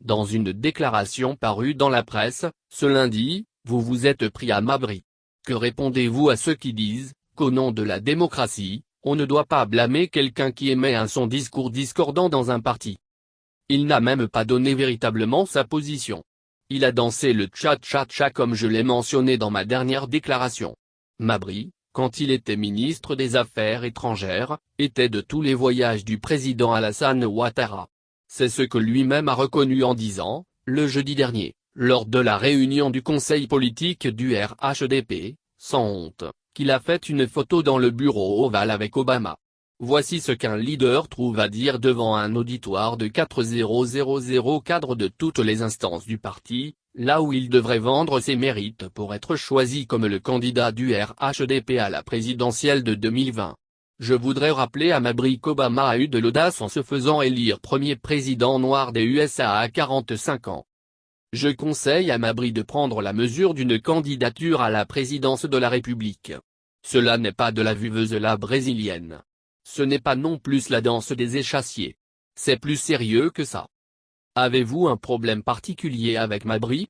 Dans une déclaration parue dans la presse, ce lundi, vous vous êtes pris à Mabry. Que répondez-vous à ceux qui disent, qu'au nom de la démocratie, on ne doit pas blâmer quelqu'un qui émet son discours discordant dans un parti? Il n'a même pas donné véritablement sa position. Il a dansé le tcha-tcha-tcha comme je l'ai mentionné dans ma dernière déclaration. Mabry, quand il était ministre des Affaires étrangères, était de tous les voyages du président Alassane Ouattara. C'est ce que lui-même a reconnu en disant, le jeudi dernier, lors de la réunion du conseil politique du RHDP, sans honte, qu'il a fait une photo dans le bureau ovale avec Obama. Voici ce qu'un leader trouve à dire devant un auditoire de 4000 cadres de toutes les instances du parti, là où il devrait vendre ses mérites pour être choisi comme le candidat du RHDP à la présidentielle de 2020. Je voudrais rappeler à Mabry qu'Obama a eu de l'audace en se faisant élire premier président noir des USA à 45 ans. Je conseille à Mabry de prendre la mesure d'une candidature à la présidence de la République. Cela n'est pas de la vuvuzelas brésilienne. Ce n'est pas non plus la danse des échassiers. C'est plus sérieux que ça. Avez-vous un problème particulier avec Mabry?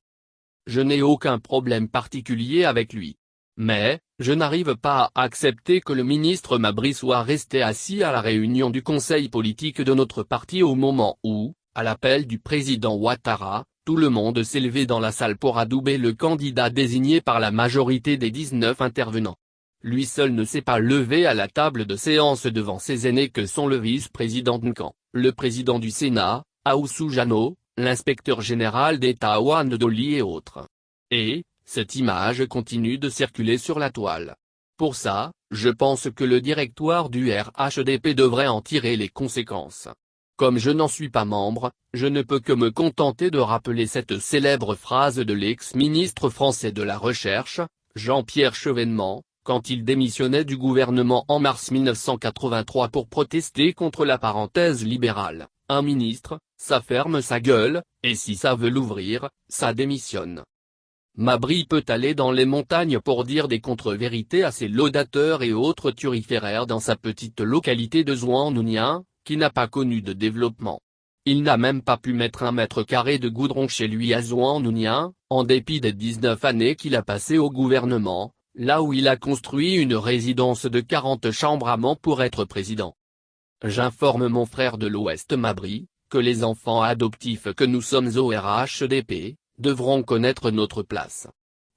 Je n'ai aucun problème particulier avec lui. Mais, je n'arrive pas à accepter que le ministre Mabry soit resté assis à la réunion du conseil politique de notre parti au moment où, à l'appel du président Ouattara, tout le monde s'est levé dans la salle pour adouber le candidat désigné par la majorité des 19 intervenants. Lui seul ne s'est pas levé à la table de séance devant ses aînés que sont le vice-président Nkan, le président du Sénat, Aoussou Jano, l'inspecteur général d'État Awan Doli et autres. Et, cette image continue de circuler sur la toile. Pour ça, je pense que le directoire du RHDP devrait en tirer les conséquences. Comme je n'en suis pas membre, je ne peux que me contenter de rappeler cette célèbre phrase de l'ex-ministre français de la Recherche, Jean-Pierre Chevènement, quand il démissionnait du gouvernement en mars 1983 pour protester contre la parenthèse libérale, un ministre, ça ferme sa gueule, et si ça veut l'ouvrir, ça démissionne. Mabry peut aller dans les montagnes pour dire des contre-vérités à ses laudateurs et autres turiféraires dans sa petite localité de Zouanounien, qui n'a pas connu de développement. Il n'a même pas pu mettre 1 mètre carré de goudron chez lui à Zouanounien, en dépit des 19 années qu'il a passées au gouvernement, là où il a construit une résidence de 40 chambres à Mans pour être président. J'informe mon frère de l'Ouest Mabry, que les enfants adoptifs que nous sommes au RHDP, devront connaître notre place.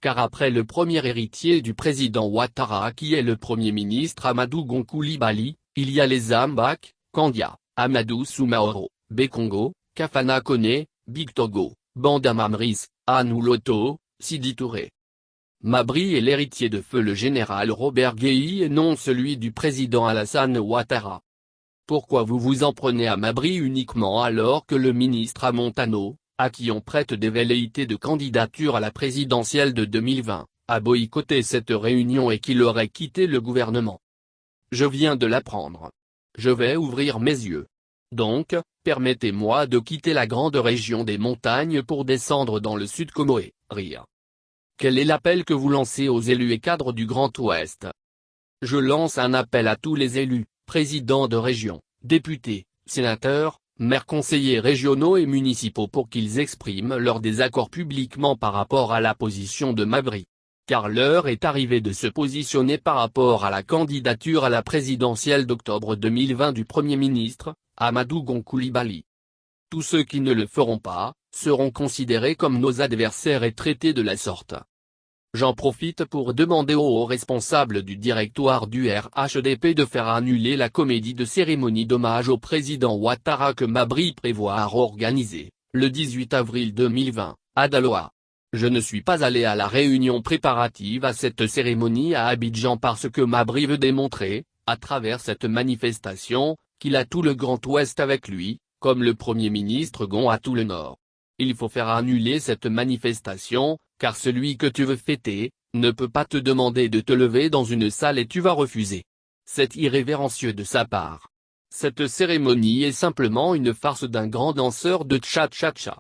Car après le premier héritier du président Ouattara qui est le Premier ministre Amadou Gon Coulibaly, il y a les Ambak, Kandia, Amadou Soumaoro, Bekongo, Kafana Koné, Big Togo, Banda Mamris, Anou Loto, Sidi Touré. Mabry est l'héritier de feu le général Robert Guéhi et non celui du président Alassane Ouattara. Pourquoi vous vous en prenez à Mabry uniquement alors que le ministre Amontano, à qui on prête des velléités de candidature à la présidentielle de 2020, a boycotté cette réunion et qu'il aurait quitté le gouvernement? Je viens de l'apprendre. Je vais ouvrir mes yeux. Donc, permettez-moi de quitter la grande région des montagnes pour descendre dans le sud Comoé, rire. Quel est l'appel que vous lancez aux élus et cadres du Grand Ouest? Je lance un appel à tous les élus, présidents de région, députés, sénateurs, maires conseillers régionaux et municipaux pour qu'ils expriment leur désaccord publiquement par rapport à la position de Mabry. Car l'heure est arrivée de se positionner par rapport à la candidature à la présidentielle d'octobre 2020 du Premier ministre, Amadou Gon Coulibaly. Tous ceux qui ne le feront pas, seront considérés comme nos adversaires et traités de la sorte. J'en profite pour demander aux hauts responsables du directoire du RHDP de faire annuler la comédie de cérémonie d'hommage au président Ouattara que Mabry prévoit à organiser, le 18 avril 2020, à Daloa. Je ne suis pas allé à la réunion préparative à cette cérémonie à Abidjan parce que Mabry veut démontrer, à travers cette manifestation, qu'il a tout le Grand Ouest avec lui, comme le Premier ministre Gon a tout le Nord. Il faut faire annuler cette manifestation, car celui que tu veux fêter, ne peut pas te demander de te lever dans une salle et tu vas refuser. C'est irrévérencieux de sa part. Cette cérémonie est simplement une farce d'un grand danseur de tcha-tcha-tcha.